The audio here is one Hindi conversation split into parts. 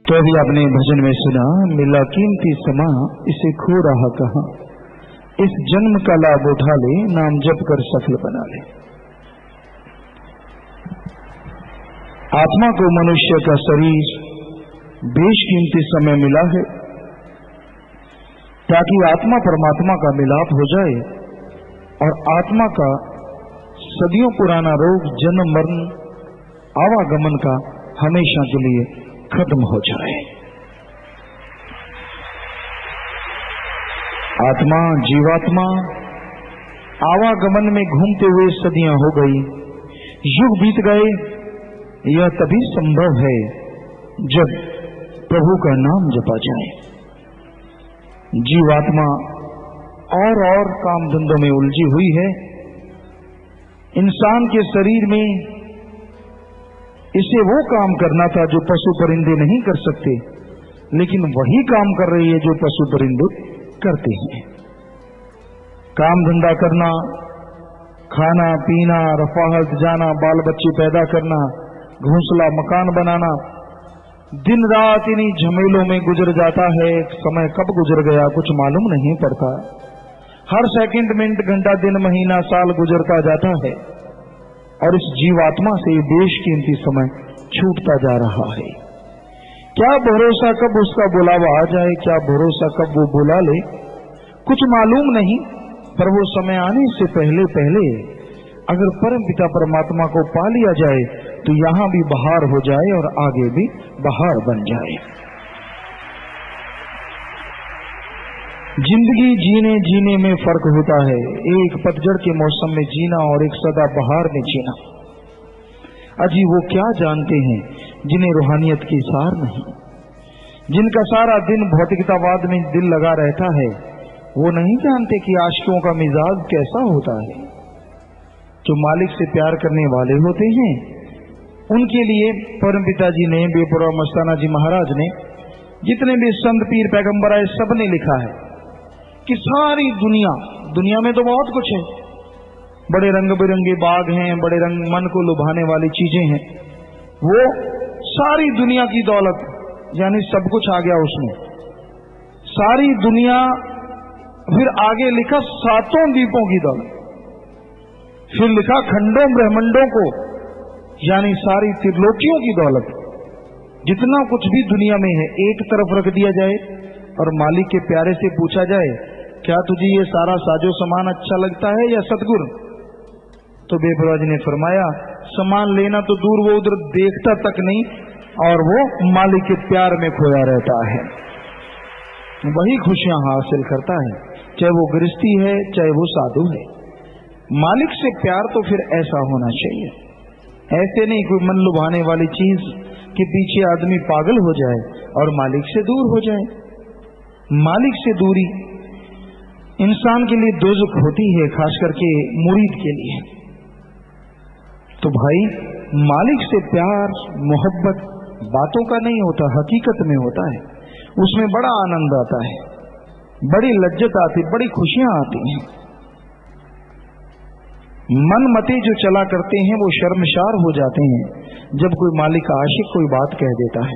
तो अभी आपने भजन में सुना, मिला कीमती समा इसे खो रहा कहाँ, इस जन्म का लाभ उठा ले, नाम जप कर सफल बना ले। आत्मा को मनुष्य का शरीर बेशकीमती समय मिला है ताकि आत्मा परमात्मा का मिलाप हो जाए और आत्मा का सदियों पुराना रोग जन्म मरण आवागमन का हमेशा के लिए खत्म हो जाए। आत्मा जीवात्मा आवागमन में घूमते हुए सदियां हो गई, युग बीत गए। यह तभी संभव है जब प्रभु का नाम जपा जाए। जीवात्मा और काम धंधों में उलझी हुई है। इंसान के शरीर में इसे वो काम करना था जो पशु परिंदे नहीं कर सकते, लेकिन वही काम कर रही है जो पशु परिंदे करते हैं। काम धंधा करना, खाना पीना, रफाहत जाना, बाल बच्चे पैदा करना, घोंसला मकान बनाना, दिन रात इन्हीं झमेलों में गुजर जाता है। समय कब गुजर गया कुछ मालूम नहीं पड़ता। हर सेकंड मिनट घंटा दिन महीना साल गुजरता जाता है और इस जीवात्मा से बेशकीमती समय छूटता जा रहा है। क्या भरोसा कब उसका बुलावा आ जाए, क्या भरोसा कब वो बुला ले, कुछ मालूम नहीं। पर वो समय आने से पहले अगर परम पिता परमात्मा को पा लिया जाए तो यहां भी बहार हो जाए और आगे भी बहार बन जाए। जिंदगी जीने में फर्क होता है। एक पतझड़ के मौसम में जीना और एक सदा बहार में जीना। अजी वो क्या जानते हैं जिन्हें रूहानियत की सार नहीं, जिनका सारा दिन भौतिकतावाद में दिल लगा रहता है। वो नहीं जानते कि आशिकों का मिजाज कैसा होता है। जो मालिक से प्यार करने वाले होते हैं उनके लिए परम पिताजी ने, बेपरवाह मस्ताना जी महाराज ने, जितने भी संत पीर पैगंबर आए, सबने लिखा है कि सारी दुनिया में तो बहुत कुछ है, बड़े रंग बिरंगे बाग हैं, बड़े रंग मन को लुभाने वाली चीजें हैं। वो सारी दुनिया की दौलत यानी सब कुछ आ गया उसमें, सारी दुनिया। फिर आगे लिखा सातों द्वीपों की दौलत, फिर लिखा खंडों ब्रह्मंडों को यानी सारी त्रिलोकियों की दौलत। जितना कुछ भी दुनिया में है एक तरफ रख दिया जाए और मालिक के प्यारे से पूछा जाए, क्या तुझे ये सारा साजो सामान अच्छा लगता है या सतगुरु? तो बेपरवाह जी ने फरमाया, सामान लेना तो दूर, वो उधर देखता तक नहीं और वो मालिक के प्यार में खोया रहता है, वही खुशियां हासिल करता है, चाहे वो गृहस्थी है चाहे वो साधु है। मालिक से प्यार तो फिर ऐसा होना चाहिए, ऐसे नहीं कोई मन लुभाने वाली चीज के पीछे आदमी पागल हो जाए और मालिक से दूर हो जाए। मालिक से दूरी इंसान के लिए दोज़ख होती है, खास करके मुरीद के लिए। तो भाई मालिक से प्यार मोहब्बत बातों का नहीं होता, हकीकत में होता है। उसमें बड़ा आनंद आता है, बड़ी लज्जत आती, बड़ी खुशियां आती हैं। मन मते जो चला करते हैं वो शर्मशार हो जाते हैं जब कोई मालिक का आशिक कोई बात कह देता है,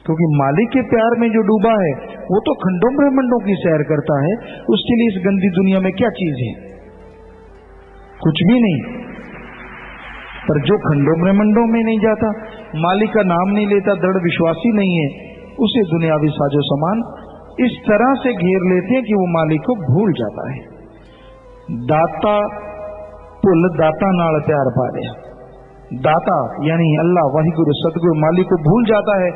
क्योंकि मालिक के प्यार में जो डूबा है वो तो खंडों ब्रह्मंडों की सैर करता है। उसके लिए इस गंदी दुनिया में क्या चीज है? कुछ भी नहीं। पर जो खंडों ब्रह्मंडों में नहीं जाता, मालिक का नाम नहीं लेता, दृढ़ विश्वासी नहीं है, उसे दुनियावी साजो सामान इस तरह से घेर लेते हैं कि वो मालिक को भूल जाता है। दाता पुल दाता नाल प्यार पा लिया। दाता यानी अल्लाह, वाहिगुरु, सतगुरु, मालिक को भूल जाता है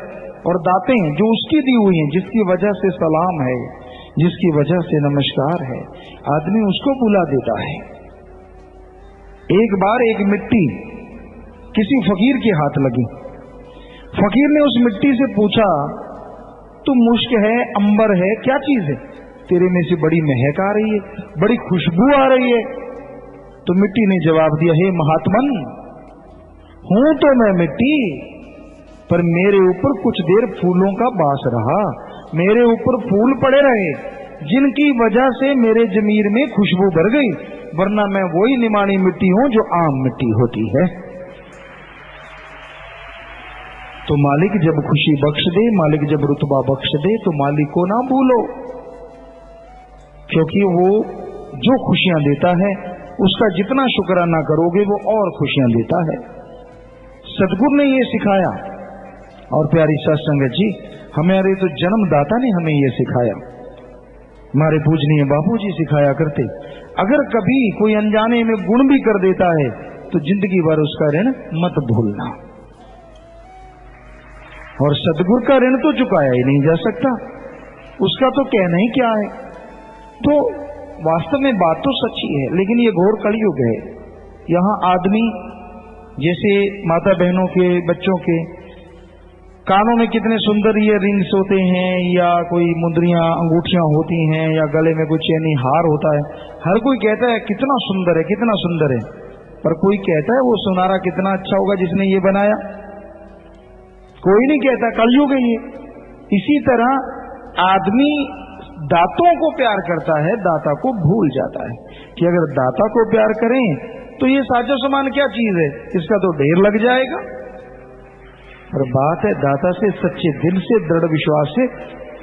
और दाते हैं जो उसकी दी हुई हैं, जिसकी वजह से सलाम है, जिसकी वजह से नमस्कार है, आदमी उसको भुला देता है। एक बार एक मिट्टी किसी फकीर के हाथ लगी। फकीर ने उस मिट्टी से पूछा, तू मुश्क है, अंबर है, क्या चीज है? तेरे में से बड़ी महक आ रही है, बड़ी खुशबू आ रही है। तो मिट्टी ने जवाब दिया, हे महात्मन, हूं तो मैं मिट्टी, पर मेरे ऊपर कुछ देर फूलों का बास रहा, मेरे ऊपर फूल पड़े रहे, जिनकी वजह से मेरे जमीर में खुशबू भर गई, वरना मैं वही निमानी मिट्टी हूं जो आम मिट्टी होती है। तो मालिक जब खुशी बख्श दे, मालिक जब रुतबा बख्श दे, तो मालिक को ना भूलो, क्योंकि वो जो खुशियां देता है उसका जितना शुक्राना करोगे वो और खुशियां देता है। सदगुरु ने ये सिखाया। और प्यारी साध संगत जी, हमारे तो जन्मदाता ने हमें ये सिखाया, हमारे पूजनीय बापू जी सिखाया करते, अगर कभी कोई अनजाने में गुण भी कर देता है तो जिंदगी भर उसका ऋण मत भूलना। और सदगुरु का ऋण तो चुकाया ही नहीं जा सकता, उसका तो कहना ही क्या है। तो वास्तव में बात तो सच्ची है, लेकिन ये घोर कलयुग है। यहाँ आदमी जैसे माता बहनों के बच्चों के कानों में कितने सुंदर ये रिंग्स होते हैं, या कोई मुंदरियां अंगूठियां होती हैं, या गले में कुछ चैनी हार होता है, हर कोई कहता है कितना सुंदर है, कितना सुंदर है। पर कोई कहता है वो सुनारा कितना अच्छा होगा जिसने ये बनाया? कोई नहीं कहता, कलयुग है ये। इसी तरह आदमी दातों को प्यार करता है, दाता को भूल जाता है कि अगर दाता को प्यार करें तो ये साजो सामान क्या चीज है, इसका तो ढेर लग जाएगा। पर बात है दाता से सच्चे दिल से, दृढ़ विश्वास से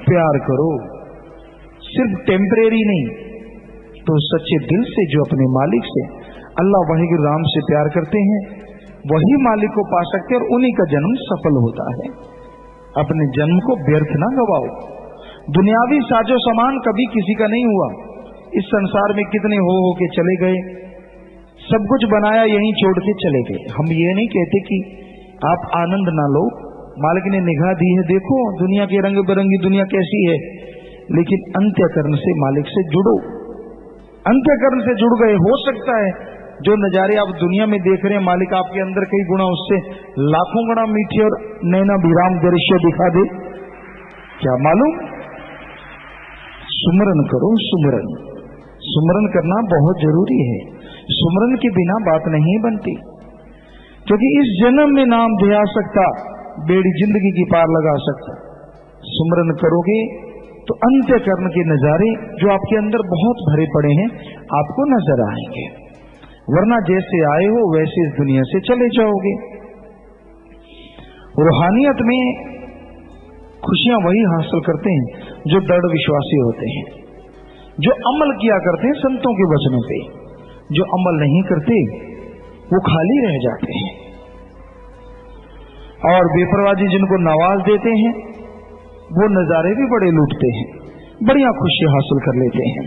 प्यार करो, सिर्फ टेम्परेरी नहीं, तो सच्चे दिल से जो अपने मालिक से, अल्लाह वाहिगुरु राम से प्यार करते हैं, वही मालिक को पा सकते हैं और उन्हीं का जन्म सफल होता है। अपने जन्म को व्यर्थ ना गवाओ। दुनियावी साजो सामान कभी किसी का नहीं हुआ। इस संसार में कितने हो के चले गए, सब कुछ बनाया यहीं छोड़ के चले गए। हम ये नहीं कहते कि आप आनंद ना लो, मालिक ने निगाह दी है, देखो दुनिया की रंग बिरंगी दुनिया कैसी है, लेकिन अंत्यकरण से मालिक से जुड़ो। अंत्यकरण से जुड़ गए, हो सकता है जो नजारे आप दुनिया में देख रहे हैं मालिक आपके अंदर कई गुना उससे लाखों गुना मीठे और नैना विराम दृश्य दिखा दे, क्या मालूम। सुमरन करो, सुमरन, सुमरन करना बहुत जरूरी है। सुमरन के बिना बात नहीं बनती, क्योंकि इस जन्म में नाम ध्या सकता, बेड़ी जिंदगी की पार लगा सकता। सुमरन करोगे तो अंत्यकरण के नजारे जो आपके अंदर बहुत भरे पड़े हैं आपको नजर आएंगे, वरना जैसे आए हो वैसे इस दुनिया से चले जाओगे। रूहानियत में खुशियां वही हासिल करते हैं जो दृढ़ विश्वासी होते हैं, जो अमल किया करते हैं संतों के वचनों पे। जो अमल नहीं करते वो खाली रह जाते हैं, और बेपरवाही जिनको नवाज देते हैं वो नजारे भी बड़े लूटते हैं, बढ़िया खुशी हासिल कर लेते हैं।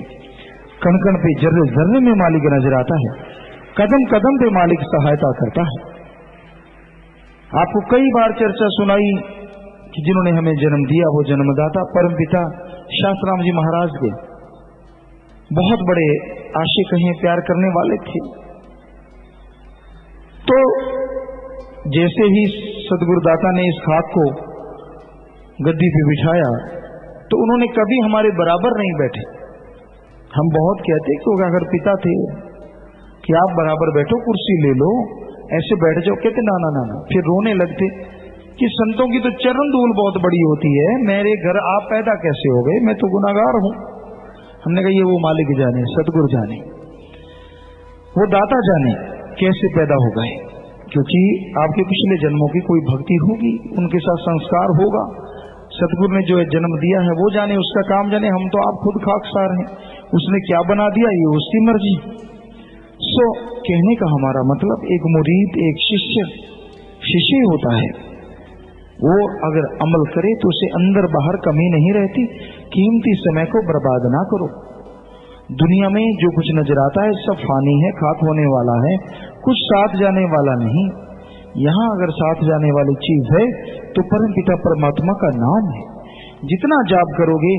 कण कण पे, जर्रे जर्रे में मालिक नजर आता है, कदम कदम पे मालिक सहायता करता है। आपको कई बार चर्चा सुनाई कि जिन्होंने हमें जन्म दिया वो जन्मदाता परमपिता शास्त्राम जी महाराज के बहुत बड़े आशिक हैं, प्यार करने वाले थे। तो जैसे ही सदगुरुदाता ने इस खाक को गद्दी पे बिठाया तो उन्होंने कभी हमारे बराबर नहीं बैठे। हम बहुत कहते कि अगर पिता थे कि आप बराबर बैठो, कुर्सी ले लो, ऐसे बैठ जाओ, कहते ना ना ना ना। फिर रोने लगते कि संतों की तो चरण धूल बहुत बड़ी होती है, मेरे घर आप पैदा कैसे हो गए, मैं तो गुनाहगार हूं। हमने कहा ये वो मालिक जाने, सतगुरु जाने, वो दाता जाने कैसे पैदा हो गए, क्योंकि आपके पिछले जन्मों की कोई भक्ति होगी, उनके साथ संस्कार होगा। सतगुरु ने जो जन्म दिया है वो जाने, उसका काम जाने। हम तो आप खुद खाकसार हैं, उसने क्या बना दिया ये उसकी मर्जी। सो कहने का हमारा मतलब एक मुरीद, एक शिष्य होता है, वो अगर अमल करे तो उसे अंदर बाहर कमी नहीं रहती। कीमती समय को बर्बाद ना करो। दुनिया में जो कुछ नजर आता है सब फानी है, खाक होने वाला है, कुछ साथ जाने वाला नहीं। यहाँ अगर साथ जाने वाली चीज है तो परमपिता परमात्मा का नाम है। जितना जाप करोगे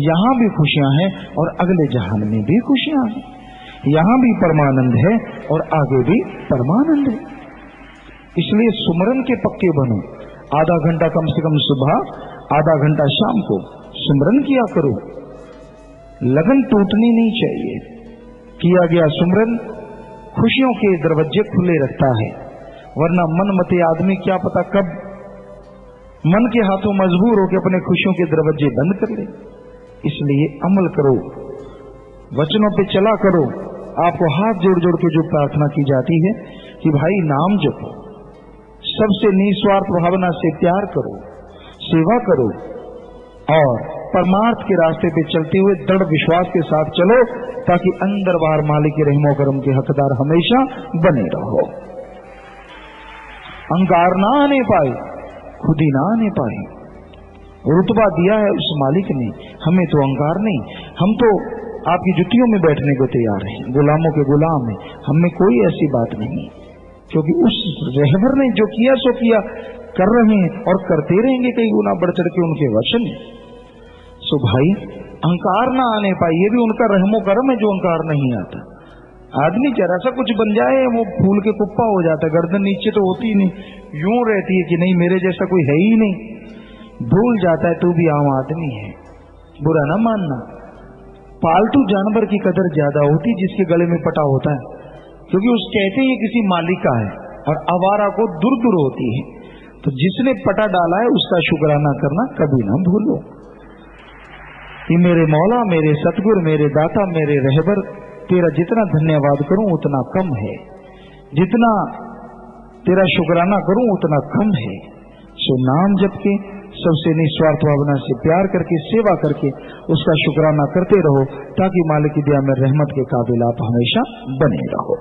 यहाँ भी खुशियां हैं और अगले जहान में भी खुशियां हैं। यहाँ भी परमानंद है और आगे भी परमानंद है। इसलिए सुमरन के पक्के बनो। आधा घंटा कम से कम सुबह, आधा घंटा शाम को सुमरन किया करो। लगन टूटनी नहीं चाहिए। किया गया सुमरन खुशियों के दरवाजे खुले रखता है, वरना मन मते आदमी क्या पता कब मन के हाथों मजबूर होकर अपने खुशियों के दरवाजे बंद कर ले। इसलिए अमल करो, वचनों पे चला करो। आपको हाथ जोड़ जोड़ के जो प्रार्थना की जाती है कि भाई नाम जपो, सबसे निस्वार्थ भावना से प्यार करो, सेवा करो और परमार्थ के रास्ते पे चलते हुए दृढ़ विश्वास के साथ चलो, ताकि अंदर बाहर मालिक के रहमो करम के हकदार हमेशा बने रहो। अहंकार ना आने पाए, खुद ही ना आने पाए। रुतबा दिया है उस मालिक ने, हमें तो अहंकार नहीं। हम तो आपकी जुतियों में बैठने को तैयार हैं, गुलामों के गुलाम हैं। हमें कोई ऐसी बात नहीं, क्योंकि उस रहबर ने जो किया सो किया, कर रहे हैं और करते रहेंगे कई गुना बढ़ चढ़ के उनके वचन। सो भाई, अहंकार ना आने पाए, ये भी उनका रहमो करम है जो अहंकार नहीं आता। आदमी जरा सा कुछ बन जाए वो फूल के कुप्पा हो जाता है, गर्दन नीचे तो होती ही नहीं, यूं रहती है कि नहीं मेरे जैसा कोई है ही नहीं। भूल जाता है तू भी आम आदमी है, बुरा ना मानना। पालतू जानवर की कदर ज्यादा होती जिसके गले में पटा होता है, क्योंकि उस कहते ही किसी मालिक का है, और आवारा को दूर दूर होती है। तो जिसने पटा डाला है उसका शुक्राना करना कभी ना भूलो कि मेरे मौला, मेरे सतगुर, मेरे दाता, मेरे रहबर, तेरा जितना धन्यवाद करूं उतना कम है, जितना तेरा शुक्राना करूं उतना कम है। सो नाम जप के सबसे निस्वार्थ भावना से प्यार करके सेवा करके उसका शुक्राना करते रहो, ताकि मालिक की दया में रहमत के काबिल आप हमेशा बने रहो।